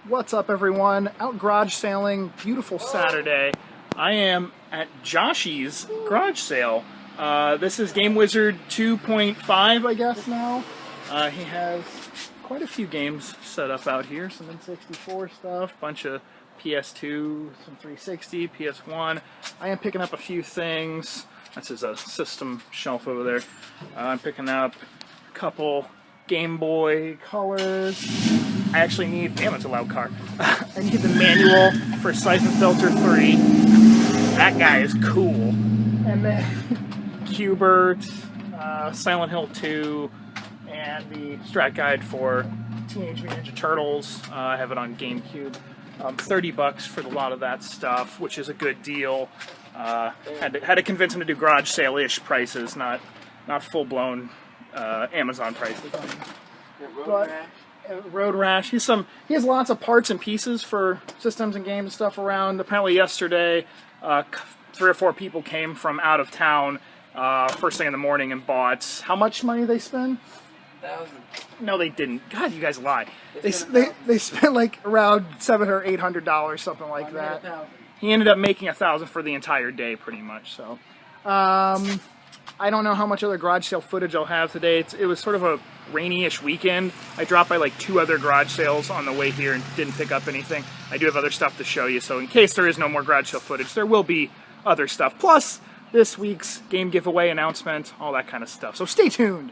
What's up, everyone? Out garage sailing, beautiful Saturday. I am at Joshy's garage sale. This is Game Wizard 2.5, I guess now. He has quite a few games set up out here. Some N64 stuff, bunch of PS2, some 360, PS1. I am picking up a few things. This is a system shelf over there. I'm picking up a couple Game Boy Colors. I actually need, damn, it's a loud car. I need the manual for Siphon Filter 3. That guy is cool. And then Q*bert, Silent Hill 2, and the strat guide for Teenage Mutant Ninja Turtles. I have it on GameCube. $30 for a lot of that stuff, which is a good deal. Had to convince him to do garage sale-ish prices, not full-blown Amazon prices. Road Rash. He has lots of parts and pieces for systems and games and stuff around. Apparently yesterday, 3 or 4 people came from out of town first thing in the morning and bought. How much money did they spend? 1,000. No, they didn't. God, you guys lie. They spent like around $700 or $800, something like that. He ended up making 1,000 for the entire day, pretty much. So, I don't know how much other garage sale footage I'll have today. It was sort of a rainy-ish weekend. I dropped by like 2 other garage sales on the way here and didn't pick up anything. I do have other stuff to show you, so in case there is no more garage sale footage, there will be other stuff. Plus, this week's game giveaway announcement, all that kind of stuff. So stay tuned.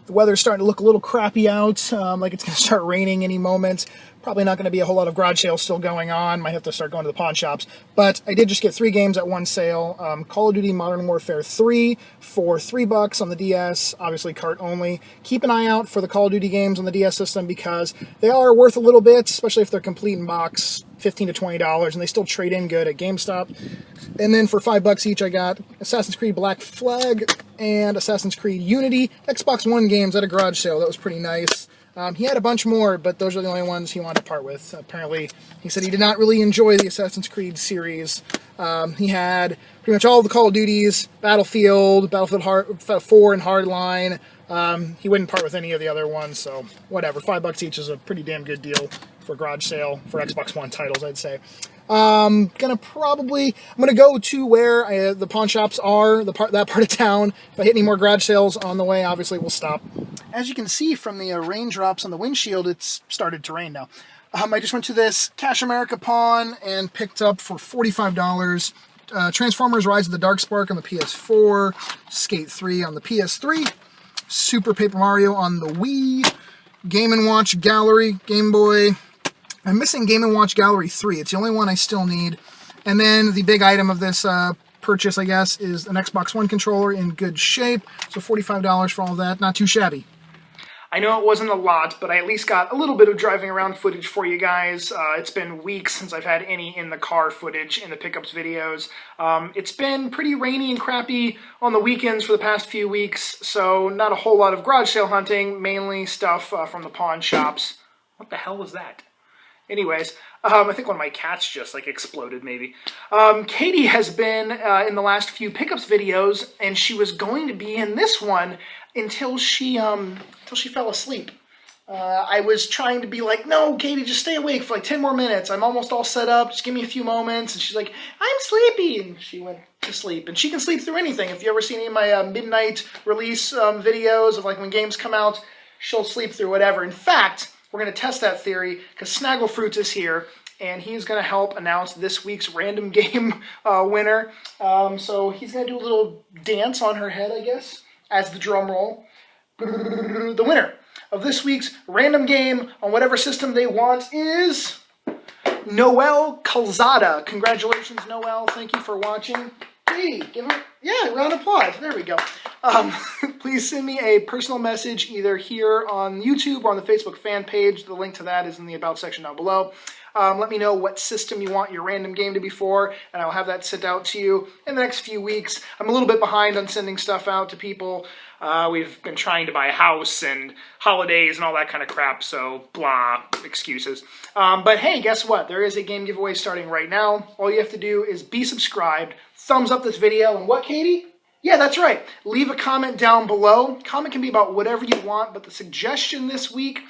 The weather's starting to look a little crappy out, like it's going to start raining any moment. Probably not going to be a whole lot of garage sales still going on. Might have to start going to the pawn shops. But I did just get 3 games at one sale. Call of Duty Modern Warfare 3 for $3 on the DS, obviously cart only. Keep an eye out for the Call of Duty games on the DS system because they are worth a little bit, especially if they're complete in box, $15 to $20, and they still trade in good at GameStop. And then for $5 each, I got Assassin's Creed Black Flag and Assassin's Creed Unity. Xbox One games at a garage sale. That was pretty nice. He had a bunch more, but those are the only ones he wanted to part with. Apparently, he said he did not really enjoy the Assassin's Creed series. He had pretty much all of the Call of Duties, Battlefield 4 and Hardline. He wouldn't part with any of the other ones, so whatever. $5 each is a pretty damn good deal for garage sale for Xbox One titles, I'd say. I'm gonna go to where the pawn shops are, that part of town. If I hit any more garage sales on the way, obviously we'll stop. As you can see from the raindrops on the windshield, it's started to rain now. I just went to this Cash America pawn and picked up for $45 Transformers Rise of the Darkspark on the PS4, Skate 3 on the PS3, Super Paper Mario on the Wii, Game & Watch Gallery, Game Boy. I'm missing Game & Watch Gallery 3. It's the only one I still need. And then the big item of this purchase, I guess, is an Xbox One controller in good shape. So $45 for all of that. Not too shabby. I know it wasn't a lot, but I at least got a little bit of driving around footage for you guys. It's been weeks since I've had any in the car footage in the pickups videos. It's been pretty rainy and crappy on the weekends for the past few weeks, so not a whole lot of garage sale hunting, mainly stuff from the pawn shops. What the hell was that? Anyways, I think one of my cats just like exploded maybe. Katie has been in the last few pickups videos, and she was going to be in this one until she fell asleep. I was trying to be like, no, Katie, just stay awake for like 10 more minutes. I'm almost all set up. Just give me a few moments. And she's like, I'm sleepy. And she went to sleep. And she can sleep through anything. If you ever seen any of my midnight release videos of like when games come out, she'll sleep through whatever. In fact, we're going to test that theory because Snagglefruits is here, and he's going to help announce this week's random game winner. So he's going to do a little dance on her head, I guess, as the drum roll. The winner of this week's random game on whatever system they want is Noel Calzada. Congratulations, Noel. Thank you for watching. Hey, give him, yeah, round of applause. There we go. Please send me a personal message either here on YouTube or on the Facebook fan page. The link to that is in the About section down below. Let me know what system you want your random game to be for, and I'll have that sent out to you in the next few weeks. I'm a little bit behind on sending stuff out to people. We've been trying to buy a house and holidays and all that kind of crap, so blah, excuses. But hey, guess what? There is a game giveaway starting right now. All you have to do is be subscribed, thumbs up this video, and what, Katie? Yeah, that's right. Leave a comment down below. Comment can be about whatever you want, but the suggestion this week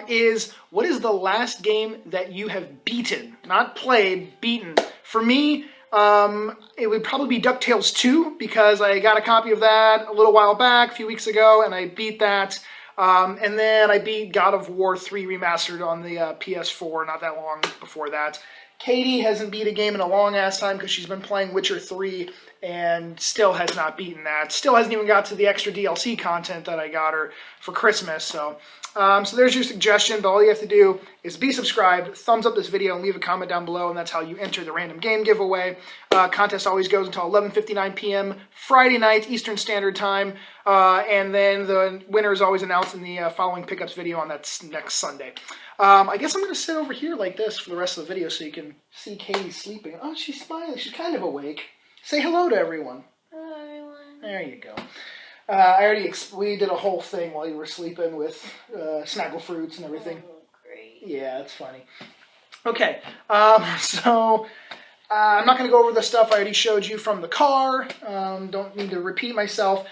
is, what is the last game that you have beaten? Not played, beaten. For me, it would probably be DuckTales 2, because I got a copy of that a little while back, a few weeks ago, and I beat that. And then I beat God of War 3 Remastered on the PS4 not that long before that. Katie hasn't beat a game in a long-ass time because she's been playing Witcher 3 and still has not beaten that. Still hasn't even got to the extra DLC content that I got her for Christmas. So there's your suggestion, but all you have to do is be subscribed, thumbs up this video, and leave a comment down below, and that's how you enter the random game giveaway. Contest always goes until 11:59 p.m. Friday night, Eastern Standard Time, and then the winner is always announced in the following pickups video on that next Sunday. I guess I'm going to sit over here like this for the rest of the video so you can see Katie sleeping. Oh, she's smiling. She's kind of awake. Say hello to everyone. Hello, everyone. There you go. We did a whole thing while you were sleeping with snaggle fruits and everything. Oh, great. Yeah, that's funny. Okay, so I'm not going to go over the stuff I already showed you from the car. Don't need to repeat myself.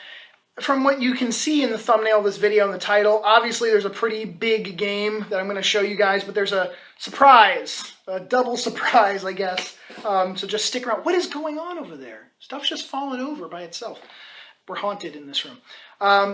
From what you can see in the thumbnail of this video and the title, obviously there's a pretty big game that I'm going to show you guys, but there's a surprise, a double surprise, I guess. So just stick around. What is going on over there? Stuff's just falling over by itself. We're haunted in this room.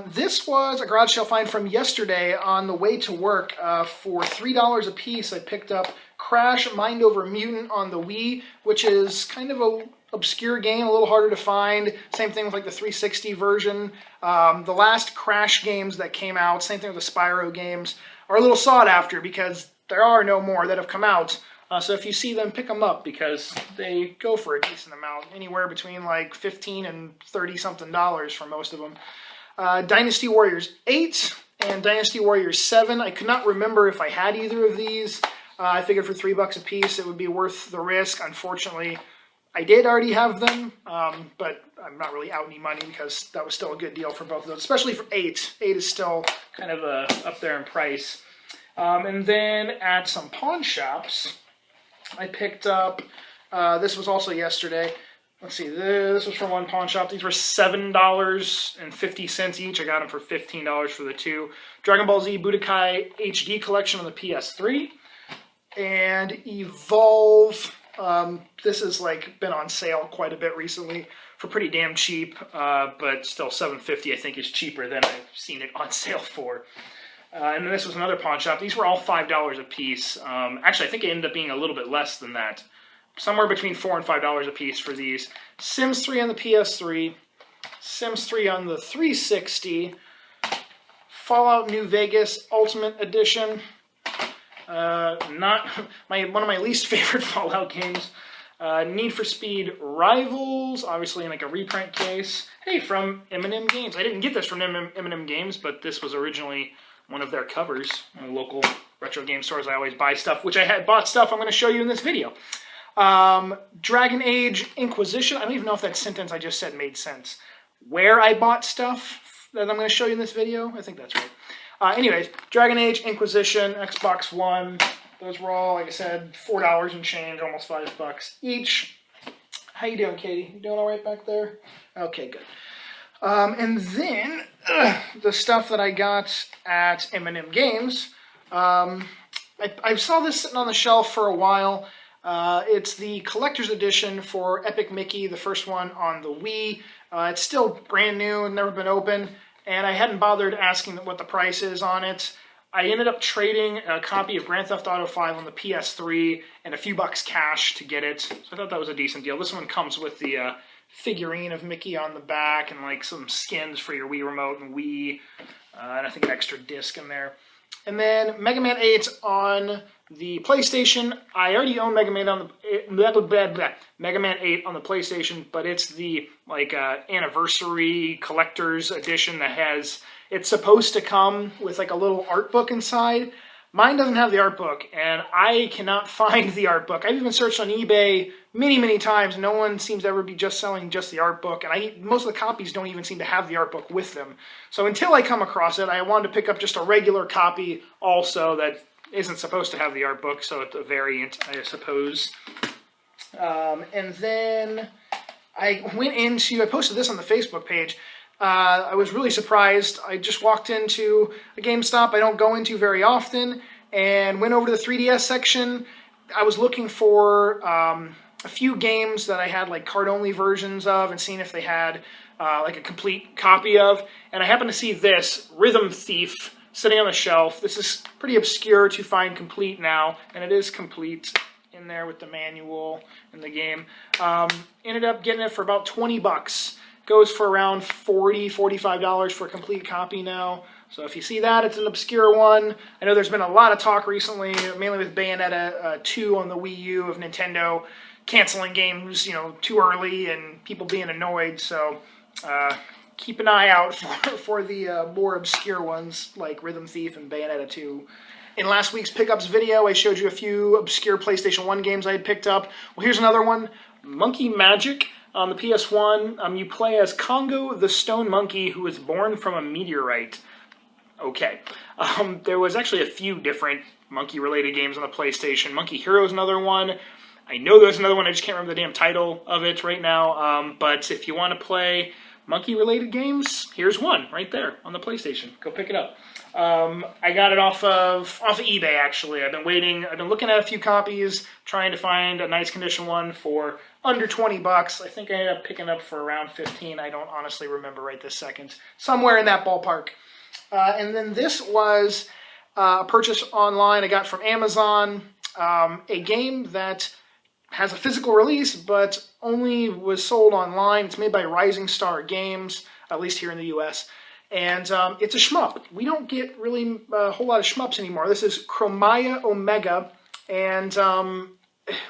This was a garage sale find from yesterday on the way to work. For $3 a piece, I picked up Crash Mind Over Mutant on the Wii, which is kind of a obscure game, a little harder to find. Same thing with like the 360 version. The last Crash games that came out, same thing with the Spyro games, are a little sought after because there are no more that have come out. So if you see them, pick them up because they go for a decent amount, anywhere between like $15 and $30-something for most of them. Dynasty Warriors 8 and Dynasty Warriors 7. I could not remember if I had either of these. I figured for $3 a piece it would be worth the risk. Unfortunately, I did already have them, but I'm not really out any money because that was still a good deal for both of those, especially for 8. 8 is still kind of up there in price. And then at some pawn shops, I picked up, this was also yesterday. Let's see, this was from one pawn shop. These were $7.50 each. I got them for $15 for the two. Dragon Ball Z Budokai HD Collection on the PS3. And Evolve. This has like been on sale quite a bit recently for pretty damn cheap, but still $7.50 I think is cheaper than I've seen it on sale for. And then this was another pawn shop. These were all $5 a piece. Actually, I think it ended up being a little bit less than that. Somewhere between $4 and $5 a piece for these. Sims 3 on the PS3, Sims 3 on the 360, Fallout New Vegas Ultimate Edition. One of my least favorite Fallout games. Need for Speed Rivals, obviously in like a reprint case. Hey, from M&M Games. I didn't get this from M&M Games, but this was originally one of their covers. In local retro game stores, I always buy stuff, which I had bought stuff I'm going to show you in this video. Dragon Age Inquisition. I don't even know if that sentence I just said made sense. Where I bought stuff that I'm going to show you in this video. I think that's right. Anyways, Dragon Age Inquisition, Xbox One. Those were all, like I said, $4 and change, almost $5 each. How you doing, Katie? You doing all right back there? Okay, good. And then the stuff that I got at M&M Games. I saw this sitting on the shelf for a while. It's the collector's edition for Epic Mickey, the first one on the Wii. It's still brand new and never been opened, and I hadn't bothered asking what the price is on it. I ended up trading a copy of Grand Theft Auto 5 on the PS3 and a few bucks cash to get it. So I thought that was a decent deal. This one comes with the figurine of Mickey on the back and like some skins for your Wii Remote and Wii, and I think an extra disc in there. And then Mega Man 8 on the PlayStation. I already own Mega Man on the Mega Man 8 on the PlayStation, but it's the like anniversary collector's edition that has. It's supposed to come with like a little art book inside. Mine doesn't have the art book, and I cannot find the art book. I've even searched on eBay many times. No one seems to ever be just selling just the art book, and most of the copies don't even seem to have the art book with them. So until I come across it, I wanted to pick up just a regular copy also that isn't supposed to have the art book, so it's a variant, I suppose. And then I posted this on the Facebook page. I was really surprised. I just walked into a GameStop I don't go into very often and went over to the 3DS section. I was looking for a few games that I had like card-only versions of and seeing if they had like a complete copy of. And I happened to see this, Rhythm Thief, sitting on the shelf. This is pretty obscure to find complete now, and it is complete in there with the manual and the game. Ended up getting it for about 20 bucks. Goes for around $40, $45 for a complete copy now. So if you see that, it's an obscure one. I know there's been a lot of talk recently, mainly with Bayonetta 2 on the Wii U of Nintendo canceling games, too early and people being annoyed. So keep an eye out for the more obscure ones like Rhythm Thief and Bayonetta 2. In last week's pickups video, I showed you a few obscure PlayStation 1 games I had picked up. Well, here's another one, Monkey Magic. On the PS1, you play as Congo the Stone Monkey who was born from a meteorite. Okay. There was actually a few different monkey-related games on the PlayStation. Monkey Hero is another one. I know there's another one, I just can't remember the damn title of it right now. But if you want to play monkey-related games, here's one right there on the PlayStation. Go pick it up. I got it off of eBay, actually. I've been looking at a few copies, trying to find a nice condition one for under 20 bucks. I think I ended up picking up for around 15. I don't honestly remember right this second. Somewhere in that ballpark. And then this was a purchase online I got from Amazon. A game that has a physical release, but only was sold online. It's made by Rising Star Games, at least here in the U.S., and it's a shmup. We don't get really a whole lot of shmups anymore. This is Chromia Omega, and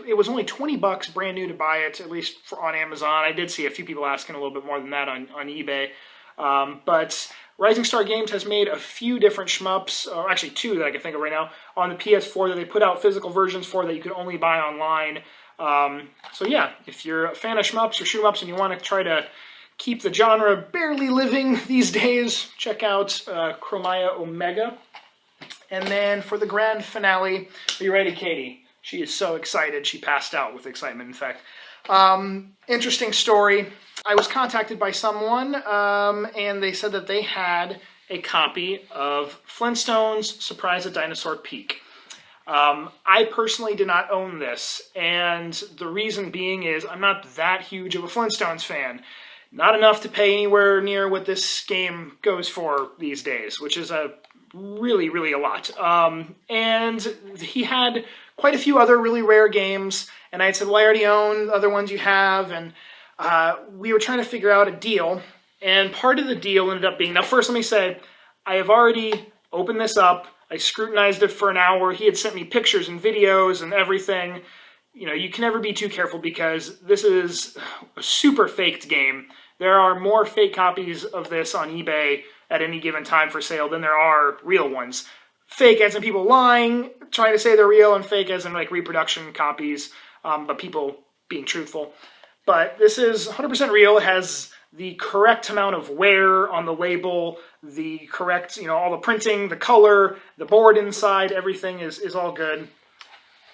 it was only 20 bucks brand new to buy it, at least on Amazon. I did see a few people asking a little bit more than that on eBay. But Rising Star Games has made a few different shmups, or actually two that I can think of right now, on the PS4 that they put out physical versions for that you could only buy online. So yeah, if you're a fan of shmups or shoot-em-ups and you want to try to keep the genre barely living these days, check out Chromia Omega. And then for the grand finale, are you ready, Katie? She is so excited. She passed out with excitement, in fact. Interesting story. I was contacted by someone, and they said that they had a copy of Flintstones Surprise at Dinosaur Peak. I personally did not own this, and the reason being is I'm not that huge of a Flintstones fan. Not enough to pay anywhere near what this game goes for these days, which is really, really a lot. And he had quite a few other really rare games, and I said, well, I already own the other ones you have, and we were trying to figure out a deal, and part of the deal ended up being, now first let me say, I have already opened this up, I scrutinized it for an hour, he had sent me pictures and videos and everything. You can never be too careful because this is a super faked game. There are more fake copies of this on eBay at any given time for sale than there are real ones. Fake as in people lying, trying to say they're real, and fake as in like reproduction copies, but people being truthful. But this is 100% real. It has the correct amount of wear on the label, the correct, all the printing, the color, the board inside, everything is all good.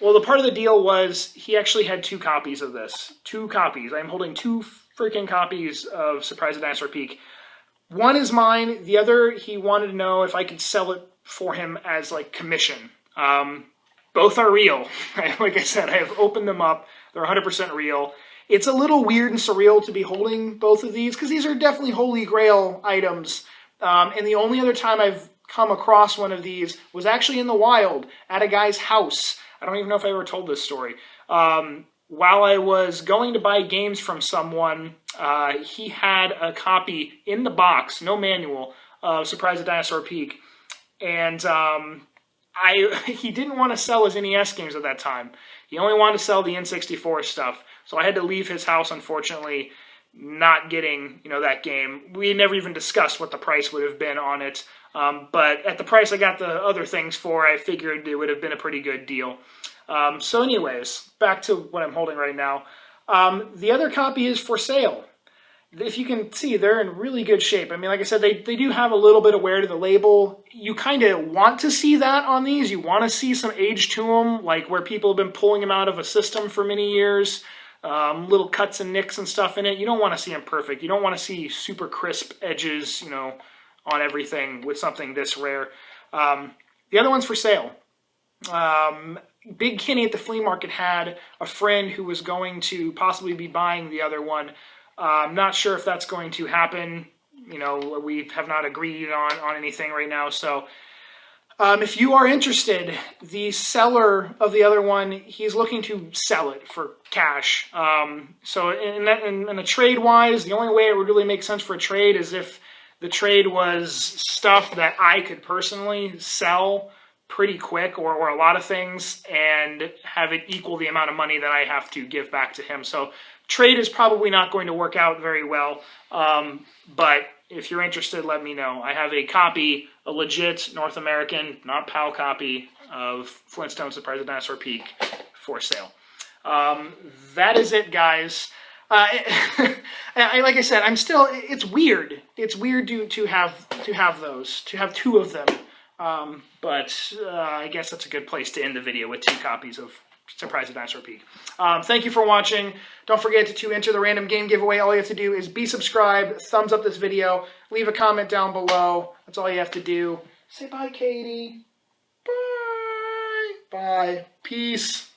Well, the part of the deal was he actually had 2 copies of this. 2 copies. I'm holding 2 freaking copies of Surprise at Dinosaur Peak. One is mine. The other, he wanted to know if I could sell it for him as, like, commission. Both are real. Like I said, I have opened them up. They're 100% real. It's a little weird and surreal to be holding both of these, because these are definitely Holy Grail items. And the only other time I've come across one of these was actually in the wild, at a guy's house. I don't even know if I ever told this story. While I was going to buy games from someone, he had a copy in the box, no manual, of Surprise at Dinosaur Peak. And he didn't want to sell his NES games at that time. He only wanted to sell the N64 stuff. So I had to leave his house, unfortunately, not getting that game. We never even discussed what the price would have been on it. But at the price I got the other things for, I figured it would have been a pretty good deal. So anyways, back to what I'm holding right now. The other copy is for sale. If you can see, they're in really good shape. I mean, like I said, they do have a little bit of wear to the label. You kind of want to see that on these. You want to see some age to them, like where people have been pulling them out of a system for many years. little cuts and nicks and stuff in it. You don't want to see them perfect. You don't want to see super crisp edges, you know, on everything with something this rare. The other one's for sale. Big Kenny at the flea market had a friend who was going to possibly be buying the other one. I'm not sure if that's going to happen. You know, we have not agreed on anything right now. So if you are interested, the seller of the other one, he's looking to sell it for cash. So in a trade-wise, the only way it would really make sense for a trade is if the trade was stuff that I could personally sell pretty quick, or a lot of things, and have it equal the amount of money that I have to give back to him. So trade is probably not going to work out very well, but if you're interested, let me know. I have a copy, a legit North American, not PAL copy of Flintstones Surprise at Dinosaur Peak for sale. That is it, guys. Like I said, I'm still. It's weird. It's weird to have those, to have two of them. But I guess that's a good place to end the video with 2 copies of Surprise at Dinosaur Peak. Thank you for watching. Don't forget to enter the random game giveaway. All you have to do is be subscribed, thumbs up this video, leave a comment down below. That's all you have to do. Say bye, Katie. Bye. Bye. Peace.